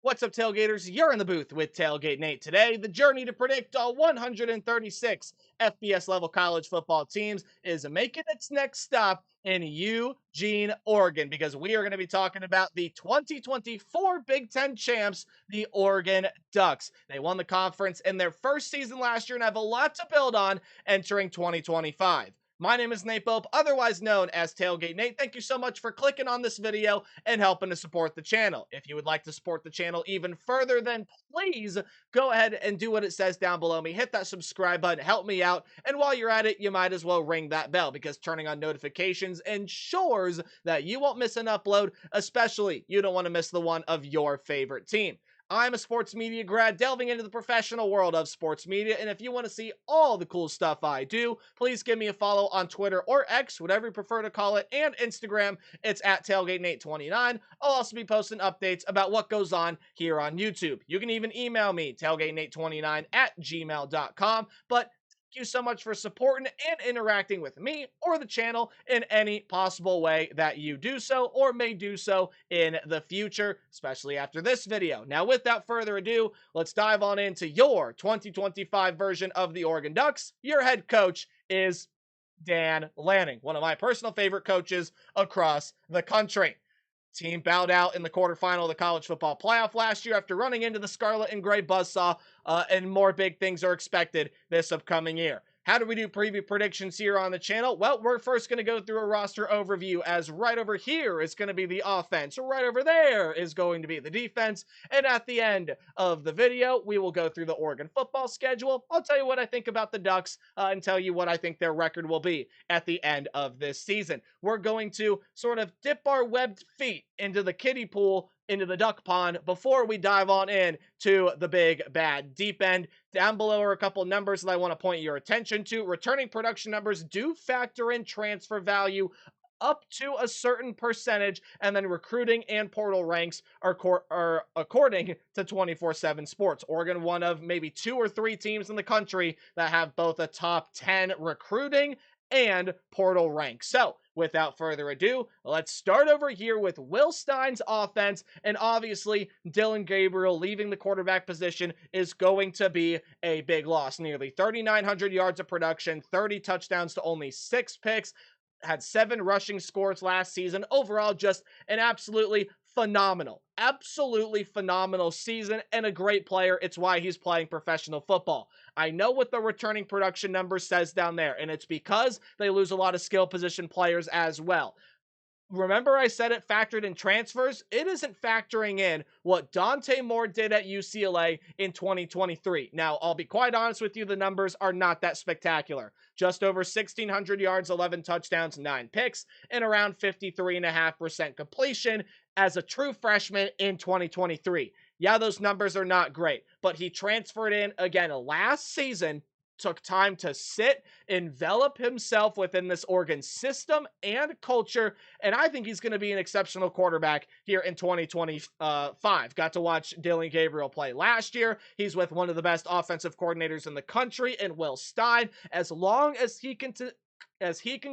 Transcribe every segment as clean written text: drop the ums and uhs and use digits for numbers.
What's up, Tailgaters? You're in the booth with Tailgate Nate. Today, the journey to predict all 136 FBS level college football teams is making its next stop in Eugene, Oregon, because we are going to be talking about the 2024 Big Ten champs, the Oregon Ducks. They won the conference in their first season last year and have a lot to build on entering 2025. My name is Nate Pope, otherwise known as Tailgate Nate. Thank you so much for clicking on this video and helping to support the channel. If you would like to support the channel even further, then please go ahead and do what it says down below me. Hit that subscribe button, help me out, and while you're at it, you might as well ring that bell because turning on notifications ensures that you won't miss an upload, especially you don't want to miss the one of your favorite team. I'm a sports media grad delving into the professional world of sports media, and if you want to see all the cool stuff I do, please give me a follow on Twitter or X, whatever you prefer to call it, and Instagram. It's at TailgateNate29. I'll also be posting updates about what goes on here on YouTube. You can even email me, tailgatenate29@gmail.com, but thank you so much for supporting and interacting with me or the channel in any possible way that you do so or may do so in the future, especially after this video. Now, without further ado, let's dive on into your 2025 version of the Oregon Ducks. Your head coach is Dan Lanning, one of my personal favorite coaches across the country. Team bowed out in the quarterfinal of the college football playoff last year after running into the Scarlet and Gray buzzsaw, and more big things are expected this upcoming year. How do we do preview predictions here on the channel? Well, we're first going to go through a roster overview, as right over here is going to be the offense, right over there is going to be the defense, and at the end of the video, we will go through the Oregon football schedule. I'll tell you what I think about the Ducks and tell you what I think their record will be at the end of this season. We're going to sort of dip our webbed feet into the kiddie pool, into the duck pond, before we dive on in to the big bad deep end. Down below are a couple numbers that I want to point your attention to. Returning production numbers do factor in transfer value up to a certain percentage, and then recruiting and portal ranks are according to 24/7 Sports. Oregon, one of maybe 2 or 3 teams in the country that have both a top 10 recruiting and portal rank. So, without further ado, let's start over here with Will Stein's offense, and obviously, Dillon Gabriel leaving the quarterback position is going to be a big loss. Nearly 3,900 yards of production, 30 touchdowns to only 6 picks, had 7 rushing scores last season. Overall, just an absolutely phenomenal season and a great player. It's why he's playing professional football. I know what the returning production number says down there, and it's because they lose a lot of skill position players as well. Remember I said it factored in transfers? It isn't factoring in what Dante Moore did at UCLA in 2023. Now, I'll be quite honest with you, the numbers are not that spectacular. Just over 1,600 yards, 11 touchdowns, 9 picks, and around 53.5% completion as a true freshman in 2023. Yeah, those numbers are not great, but he transferred in again last season, took time to sit, envelop himself within this Oregon system and culture, and I think he's going to be an exceptional quarterback here in 2025. Got to watch Dillon Gabriel play last year. He's with one of the best offensive coordinators in the country in Will Stein. As long as he can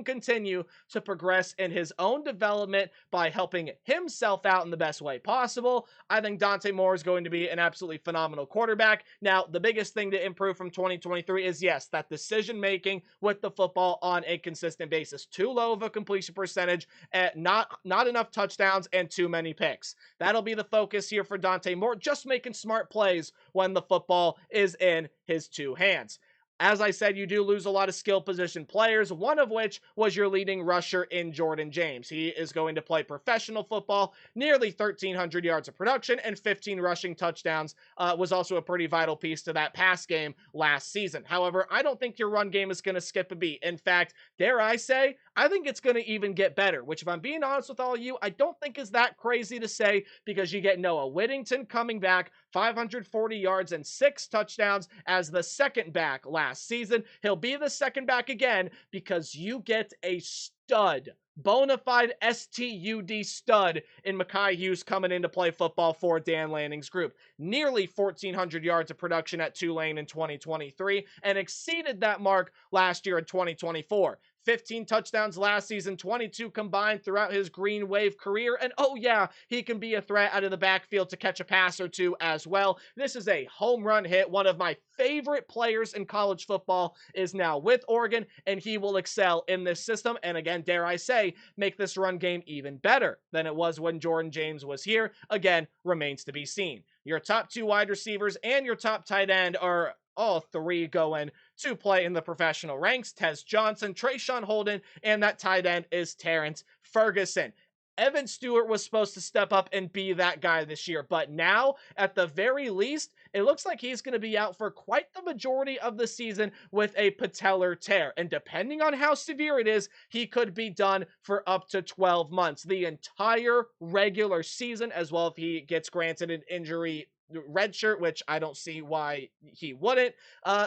continue to progress in his own development by helping himself out in the best way possible, I think Dante Moore is going to be an absolutely phenomenal quarterback. Now, the biggest thing to improve from 2023 is, yes, that decision-making with the football on a consistent basis. Too low of a completion percentage, not enough touchdowns, and too many picks. That'll be the focus here for Dante Moore, just making smart plays when the football is in his 2 hands. As I said, you do lose a lot of skill position players, one of which was your leading rusher in Jordan James. He is going to play professional football, nearly 1,300 yards of production and 15 rushing touchdowns, was also a pretty vital piece to that pass game last season. However, I don't think your run game is going to skip a beat. In fact, dare I say, I think it's going to even get better, which, if I'm being honest with all of you, I don't think is that crazy to say, because you get Noah Whittington coming back, 540 yards and 6 touchdowns as the second back last season. He'll be the second back again because you get a stud, bona fide STUD stud in Mekhi Hughes coming in to play football for Dan Lanning's group. Nearly 1,400 yards of production at Tulane in 2023 and exceeded that mark last year in 2024. 15 touchdowns last season, 22 combined throughout his Green Wave career. And oh, yeah, he can be a threat out of the backfield to catch a pass or two as well. This is a home run hit. One of my favorite players in college football is now with Oregon, and he will excel in this system. And again, dare I say, make this run game even better than it was when Jordan James was here. Again, remains to be seen. Your top two wide receivers and your top tight end are all three going to play in the professional ranks. Tez Johnson, Trayshawn Holden, and that tight end is Terrence Ferguson. Evan Stewart was supposed to step up and be that guy this year, but now, at the very least, it looks like he's going to be out for quite the majority of the season with a patellar tear. And depending on how severe it is, he could be done for up to 12 months, the entire regular season, as well if he gets granted an injury redshirt, which I don't see why he wouldn't.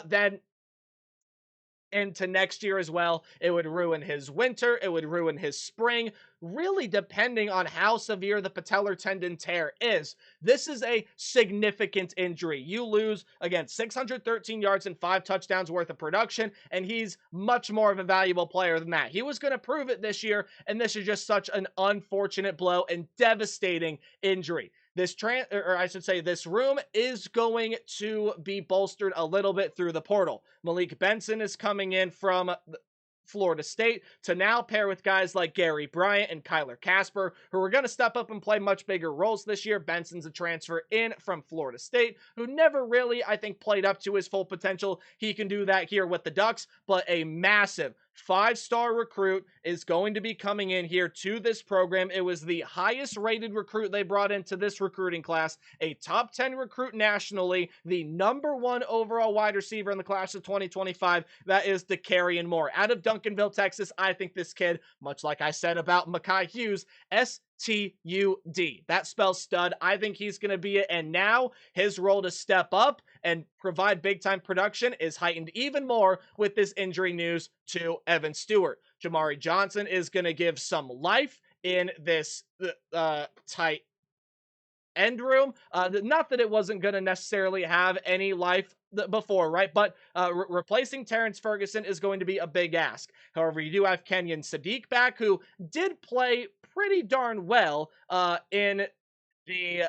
Then into next year as well. It would ruin his winter. It would ruin his spring, really depending on how severe the patellar tendon tear is. This is a significant injury. You lose, again, 613 yards and 5 touchdowns worth of production, and he's much more of a valuable player than that. He was going to prove it this year, and this is just such an unfortunate blow and devastating injury. This room is going to be bolstered a little bit through the portal. Malik Benson is coming in from Florida State to now pair with guys like Gary Bryant and Kyler Casper, who are going to step up and play much bigger roles this year. Benson's a transfer in from Florida State, who never really, I think, played up to his full potential. He can do that here with the Ducks, but a massive 5-star recruit is going to be coming in here to this program. It was the highest rated recruit they brought into this recruiting class, a top 10 recruit nationally, the number 1 overall wide receiver in the class of 2025. That is DeCarrion Moore. Out of Duncanville, Texas, I think this kid, much like I said about Mekhi Hughes, STUD. That spells stud. I think he's going to be it. And now his role to step up and provide big time production is heightened even more with this injury news to Evan Stewart. Jamari Johnson is going to give some life in this tight end room. Not that it wasn't going to necessarily have any life before, right? But replacing Terrence Ferguson is going to be a big ask. However, you do have Kenyon Sadiq back, who did play pretty darn well in the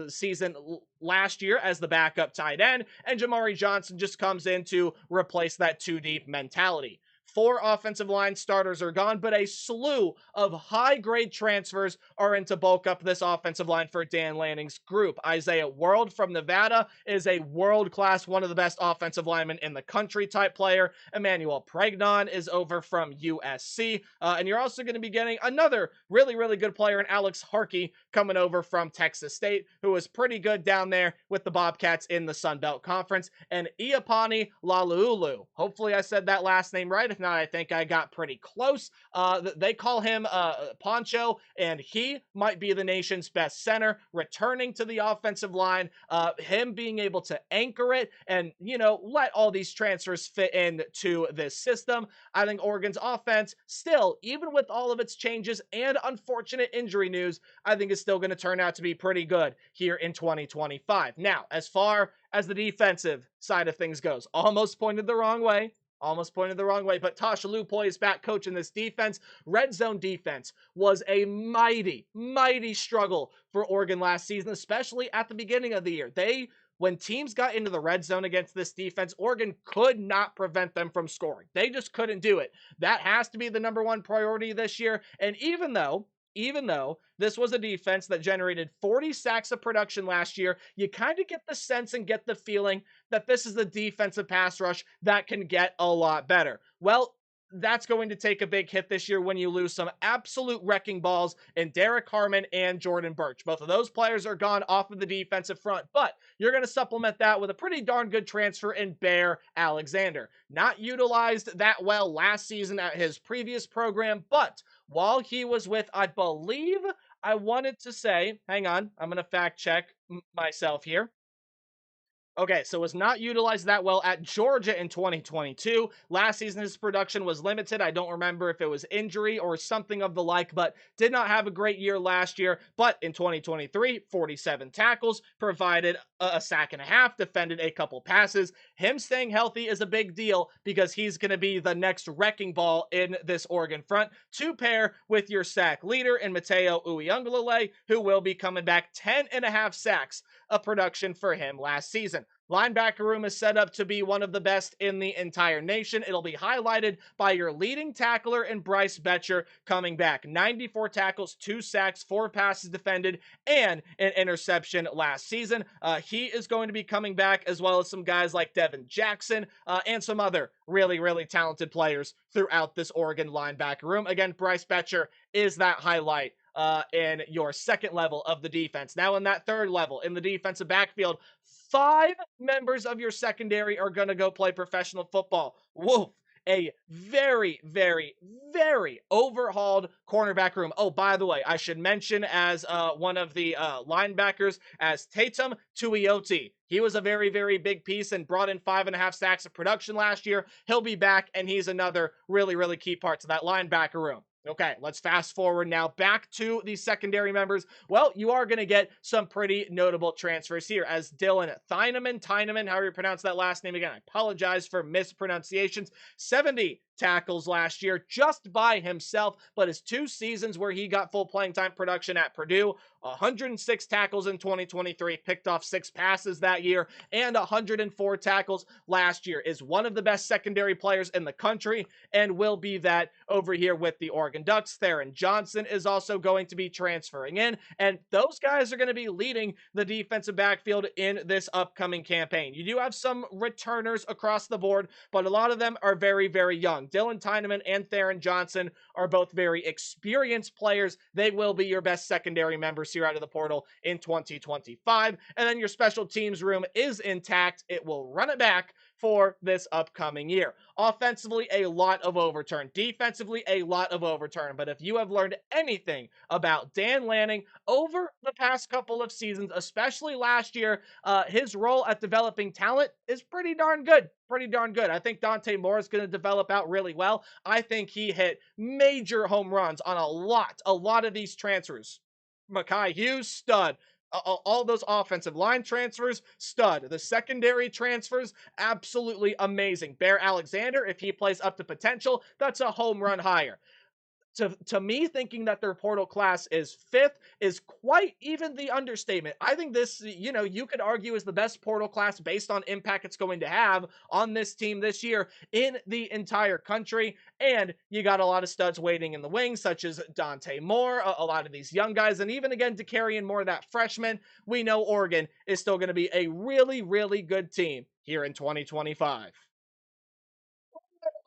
season last year as the backup tight end, and Jamari Johnson just comes in to replace that too deep mentality. 4 offensive line starters are gone, but a slew of high-grade transfers are in to bulk up this offensive line for Dan Lanning's group. Isaiah World from Nevada is a world-class, one of the best offensive linemen in the country type player. Emmanuel Pregnon is over from USC. And you're also going to be getting another really, really good player in Alex Harkey coming over from Texas State, who is pretty good down there with the Bobcats in the Sun Belt Conference. And Iapani Lalulu. Hopefully I said that last name right. If not, I think I got pretty close. They call him Poncho, and he might be the nation's best center, returning to the offensive line. Him being able to anchor it and, let all these transfers fit into this system. I think Oregon's offense still, even with all of its changes and unfortunate injury news, I think is still going to turn out to be pretty good here in 2025. Now, as far as the defensive side of things goes, almost pointed the wrong way. But Tasha Lupoy is back coaching this defense. Red zone defense was a mighty, mighty struggle for Oregon last season, especially at the beginning of the year. When teams got into the red zone against this defense, Oregon could not prevent them from scoring. They just couldn't do it. That has to be the number 1 priority this year. And even though this was a defense that generated 40 sacks of production last year, you kind of get the sense and get the feeling that this is a defensive pass rush that can get a lot better. Well, that's going to take a big hit this year when you lose some absolute wrecking balls in Derek Harmon and Jordan Birch. Both of those players are gone off of the defensive front, but you're going to supplement that with a pretty darn good transfer in Bear Alexander. Not utilized that well last season at his previous program, but while he was with, I believe, I wanted to say, hang on, I'm going to fact check myself here. Okay, so was not utilized that well at Georgia in 2022. Last season, his production was limited. I don't remember if it was injury or something of the like, but did not have a great year last year. But in 2023, 47 tackles, provided a sack and a half, defended a couple passes. Him staying healthy is a big deal because he's going to be the next wrecking ball in this Oregon front to pair with your sack leader in Mateo Uiagalelei, who will be coming back 10 and a half sacks of production for him last season. Linebacker room is set up to be one of the best in the entire nation. It'll be highlighted by your leading tackler in Bryce Betcher coming back. 94 tackles, 2 sacks, 4 passes defended, and an interception last season. He is going to be coming back, as well as some guys like Devin Jackson and some other really, really talented players throughout this Oregon linebacker room. Again, Bryce Betcher is that highlight in your second level of the defense. Now, in that third level, in the defensive backfield, 5 members of your secondary are going to go play professional football. Woof. A very, very, very overhauled cornerback room. Oh, by the way, I should mention as one of the linebackers as Tatum Tuioti. He was a very, very big piece and brought in 5.5 sacks of production last year. He'll be back, and he's another really, really key part to that linebacker room. Okay, let's fast forward now back to the secondary members. Well, you are going to get some pretty notable transfers here as Dylan Tyneman, however you pronounce that last name again. I apologize for mispronunciations. 70 tackles last year just by himself, but his 2 seasons where he got full playing time production at Purdue, 106 tackles in 2023, picked off 6 passes that year, and 104 tackles last year. Is one of the best secondary players in the country and will be that over here with the Oregon Ducks. Theron Johnson is also going to be transferring in, and those guys are going to be leading the defensive backfield in this upcoming campaign. You do have some returners across the board, but a lot of them are very, very young. Dylan Tyneman and Theron Johnson are both very experienced players. They will be your best secondary members here out of the portal in 2025. And then your special teams room is intact. It will run it back for this upcoming year. Offensively, a lot of overturn. Defensively, a lot of overturn. But if you have learned anything about Dan Lanning over the past couple of seasons, especially last year, his role at developing talent is pretty darn good. Pretty darn good. I think Dante Moore is going to develop out really well. I think he hit major home runs on a lot of these transfers. Makai Hughes, stud. All those offensive line transfers, stud. The secondary transfers, absolutely amazing. Bear Alexander, if he plays up to potential, that's a home run higher. To me, thinking that their portal class is 5th is quite even the understatement. I think this, you could argue is the best portal class based on impact it's going to have on this team this year in the entire country. And you got a lot of studs waiting in the wings, such as Dante Moore, a lot of these young guys, and even again to carry in more of that freshman. We know Oregon is still going to be a really, really good team here in 2025.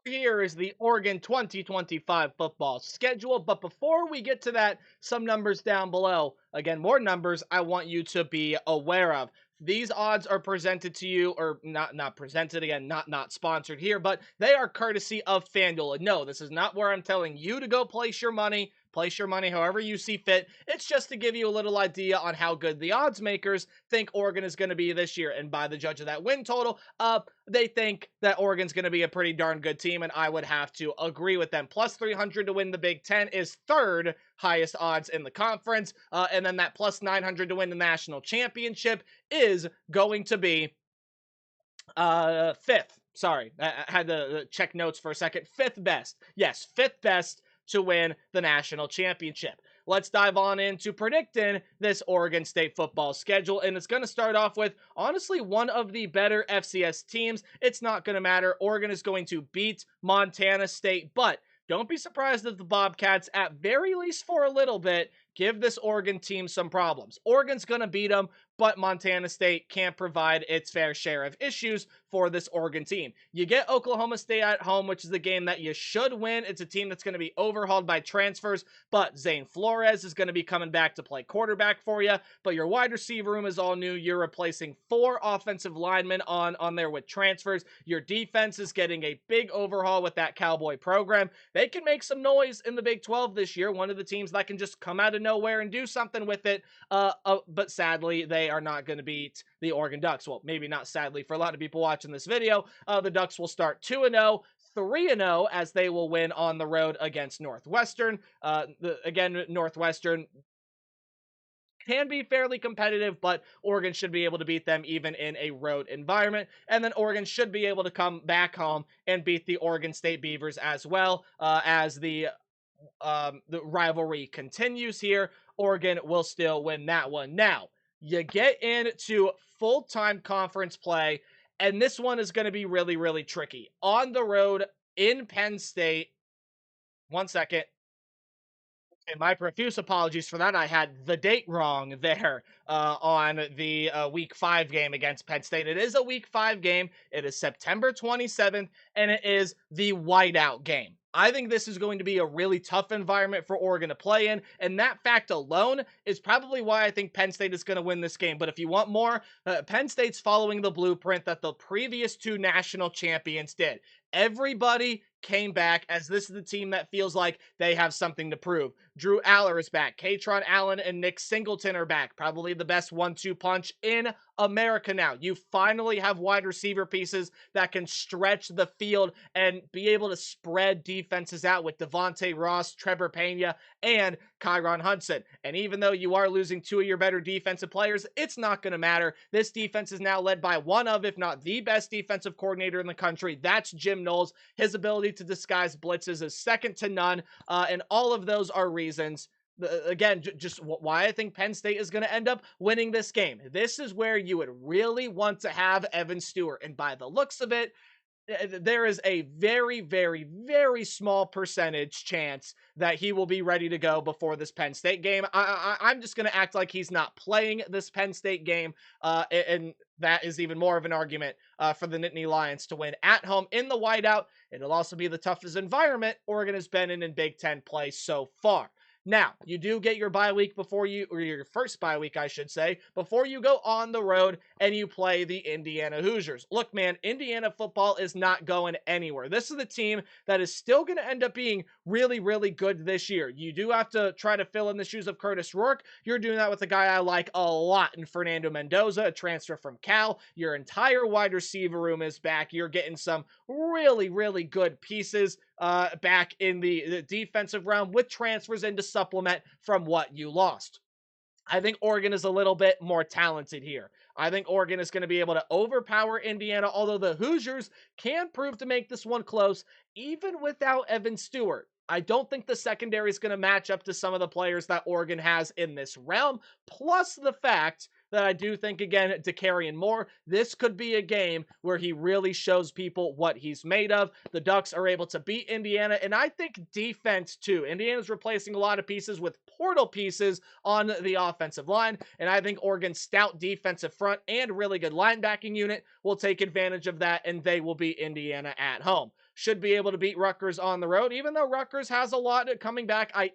Here is the Oregon 2025 football schedule. But before we get to that, some numbers down below. Again, more numbers I want you to be aware of. These odds are presented to you, or not presented, again, not sponsored here, but they are courtesy of FanDuel. And no, this is not where I'm telling you to go place your money. Place your money however you see fit. It's just to give you a little idea on how good the odds makers think Oregon is going to be this year. And by the judge of that win total, they think that Oregon's going to be a pretty darn good team, and I would have to agree with them. Plus 300 to win the Big Ten is 3rd highest odds in the conference, and then that plus 900 to win the national championship is going to be 5th. Sorry, I had to check notes for a second. 5th best. Yes, 5th best to win the national championship. Let's dive on into predicting this Oregon State football schedule, and it's going to start off with, honestly, one of the better FCS teams. It's not going to matter. Oregon is going to beat Montana State, but don't be surprised if the Bobcats, at very least for a little bit, give this Oregon team some problems. Oregon's going to beat them, but Montana State can't provide its fair share of issues for this Oregon team. You get Oklahoma State at home, which is the game that you should win. It's a team that's going to be overhauled by transfers, but Zane Flores is going to be coming back to play quarterback for you, but your wide receiver room is all new. You're replacing 4 offensive linemen on there with transfers. Your defense is getting a big overhaul with that Cowboy program. They can make some noise in the Big 12 this year. One of the teams that can just come out of nowhere and do something with it. But sadly, they are not going to beat the Oregon Ducks. Well, maybe not sadly for a lot of people watching this video. The Ducks will start 2-0. 3-0 as they will win on the road against Northwestern. Again, Northwestern can be fairly competitive, but Oregon should be able to beat them even in a road environment. And then Oregon should be able to come back home and beat the Oregon State Beavers as well, as the rivalry continues here. Oregon will still win that one. Now, you get into full-time conference play, and this one is going to be really, really tricky. On the road in Penn State. One second. And my profuse apologies for that. I had the date wrong there on the Week 5 game against Penn State. It is a Week 5 game. It is September 27th, and it is the whiteout game. I think this is going to be a really tough environment for Oregon to play in, and that fact alone is probably why I think Penn State is going to win this game. But if you want more, Penn State's following the blueprint that the previous two national champions did. Everybody came back, as this is the team that feels like they have something to prove. Drew Aller is back. Katron Allen and Nick Singleton are back. Probably the best 1-2 punch in America now. You finally have wide receiver pieces that can stretch the field and be able to spread defenses out with Devontae Ross, Trevor Pena, and Kyron Hudson. And even though you are losing two of your better defensive players, it's not going to matter. This defense is now led by one of, if not the best defensive coordinator in the country. That's Jim Knowles. His ability to disguise blitzes is second to none, and all of those are reasons. Again, just why I think Penn State is going to end up winning this game. This is where you would really want to have Evan Stewart, and by the looks of it, there is a very, very, very small percentage chance that he will be ready to go before this Penn State game. I'm just going to act like he's not playing this Penn State game, and that is even more of an argument for the Nittany Lions to win at home in the whiteout. It'll also be the toughest environment Oregon has been in Big Ten play so far. Now, you do get your bye week or your first bye week, I should say, before you go on the road and you play the Indiana Hoosiers. Look, man, Indiana football is not going anywhere. This is the team that is still going to end up being really, really good this year. You do have to try to fill in the shoes of Curtis Rourke. You're doing that with a guy I like a lot in Fernando Mendoza, a transfer from Cal. Your entire wide receiver room is back. You're getting some really, really good pieces back in the defensive realm with transfers in to supplement from what you lost. I think Oregon is a little bit more talented here. I think Oregon is going to be able to overpower Indiana, although the Hoosiers can prove to make this one close, even without Evan Stewart. I don't think the secondary is going to match up to some of the players that Oregon has in this realm, plus the fact that I do think, again, DeCarrion Moore, this could be a game where he really shows people what he's made of. The Ducks are able to beat Indiana, and I think defense, too. Indiana's replacing a lot of pieces with portal pieces on the offensive line, and I think Oregon's stout defensive front and really good linebacking unit will take advantage of that, and they will beat Indiana at home. Should be able to beat Rutgers on the road, even though Rutgers has a lot coming back. I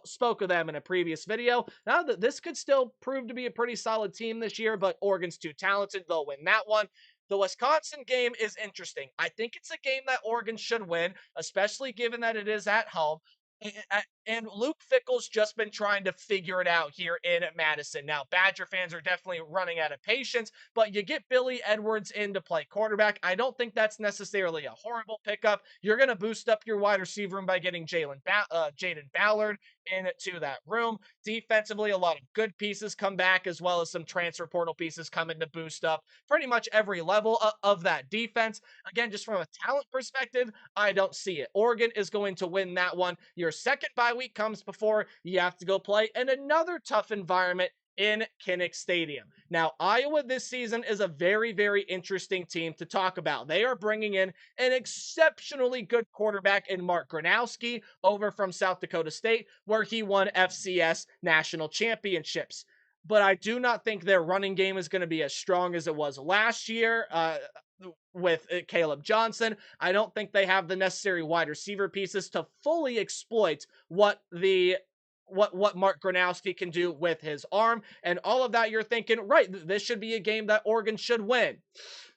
spoke of them in a previous video. Now that this could still prove to be a pretty solid team this year, but Oregon's too talented. They'll win that one. The Wisconsin game is interesting. I think it's a game that Oregon should win, especially given that it is at home. And Luke Fickell's just been trying to figure it out here in Madison. Now, Badger fans are definitely running out of patience, but you get Billy Edwards in to play quarterback. I don't think that's necessarily a horrible pickup. You're going to boost up your wide receiver room by getting Jaden Ballard into that room. Defensively, a lot of good pieces come back, as well as some transfer portal pieces coming to boost up pretty much every level of that defense. Again, just from a talent perspective, I don't see it. Oregon is going to win that one. Your second bye week comes before you have to go play in another tough environment in Kinnick Stadium. Now, Iowa this season is a very, very interesting team to talk about. They are bringing in an exceptionally good quarterback in Mark Gronowski over from South Dakota State, where he won FCS national championships. But I do not think their running game is going to be as strong as it was last year with Caleb Johnson. I don't think they have the necessary wide receiver pieces to fully exploit what Mark Gronowski can do with his arm. And all of that, you're thinking, right, this should be a game that Oregon should win.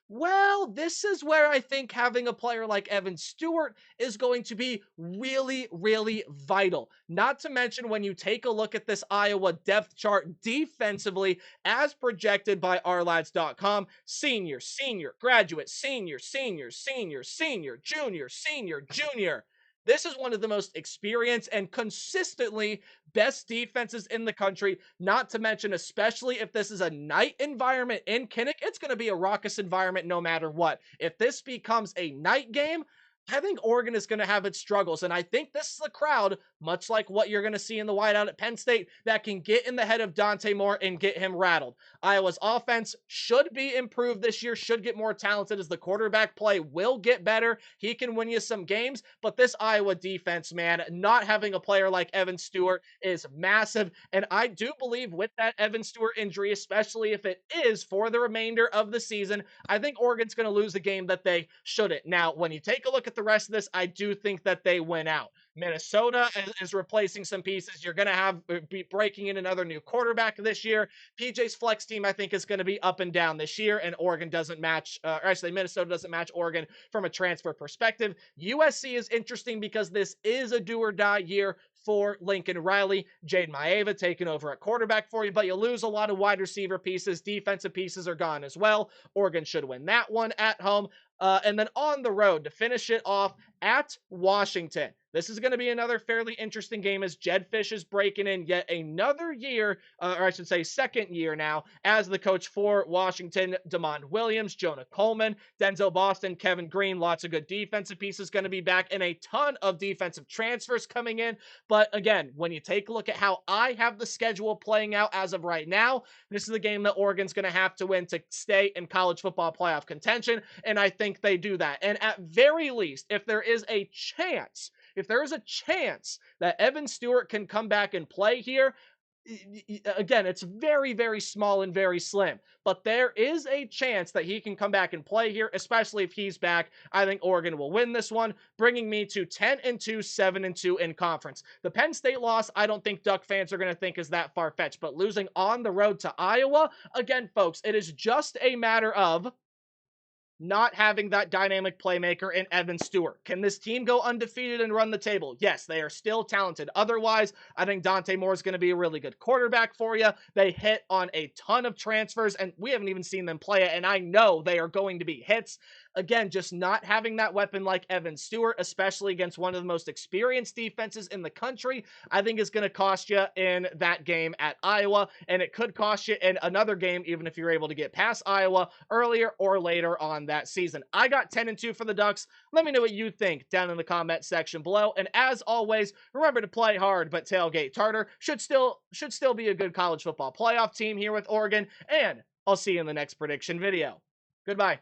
Well, this is where I think having a player like Evan Stewart is going to be really, really vital. Not to mention, when you take a look at this Iowa depth chart defensively, as projected by ourlads.com, senior, graduate, senior, junior. This is one of the most experienced and consistently best defenses in the country. Not to mention, especially if this is a night environment in Kinnick, it's going to be a raucous environment no matter what. If this becomes a night game, I think Oregon is going to have its struggles. And I think this is a crowd, much like what you're going to see in the whiteout at Penn State, that can get in the head of Dante Moore and get him rattled. Iowa's offense should be improved this year, should get more talented as the quarterback play will get better. He can win you some games, but this Iowa defense, man, not having a player like Evan Stewart is massive. And I do believe with that Evan Stewart injury, especially if it is for the remainder of the season, I think Oregon's going to lose a game that they shouldn't. Now, when you take a look at the rest of this, I do think that they win out. Minnesota is replacing some pieces. You're going to be breaking in another new quarterback this year. PJ's flex team, I think, is going to be up and down this year, and Oregon doesn't match, or actually, Minnesota doesn't match Oregon from a transfer perspective. USC is interesting because this is a do or die year for Lincoln Riley. Jade Maeva taking over at quarterback for you, but you lose a lot of wide receiver pieces. Defensive pieces are gone as well. Oregon should win that one at home. And then on the road to finish it off at Washington. This is going to be another fairly interesting game as Jed Fish is breaking in yet another year, or I should say second year now, as the coach for Washington. Damon Williams, Jonah Coleman, Denzel Boston, Kevin Green, lots of good defensive pieces going to be back, and a ton of defensive transfers coming in. But again, when you take a look at how I have the schedule playing out as of right now, this is the game that Oregon's going to have to win to stay in college football playoff contention, and I think they do that. And at very least, if there is a chance that Evan Stewart can come back and play here, again, it's very, very small and very slim, but there is a chance that he can come back and play here, especially if he's back. I think Oregon will win this one, bringing me to 10-2, 7-2 in conference. The Penn State loss, I don't think Duck fans are going to think is that far-fetched, but losing on the road to Iowa, again, folks, it is just a matter of not having that dynamic playmaker in Evan Stewart. Can this team go undefeated and run the table? Yes, they are still talented. Otherwise, I think Dante Moore is going to be a really good quarterback for you. They hit on a ton of transfers, and we haven't even seen them play it, and I know they are going to be hits. Again, just not having that weapon like Evan Stewart, especially against one of the most experienced defenses in the country, I think is going to cost you in that game at Iowa, and it could cost you in another game, even if you're able to get past Iowa earlier or later on that season. I got 10-2 for the Ducks. Let me know what you think down in the comment section below. And as always, remember to play hard, but Tailgate Tartar should still be a good college football playoff team here with Oregon. And I'll see you in the next prediction video. Goodbye.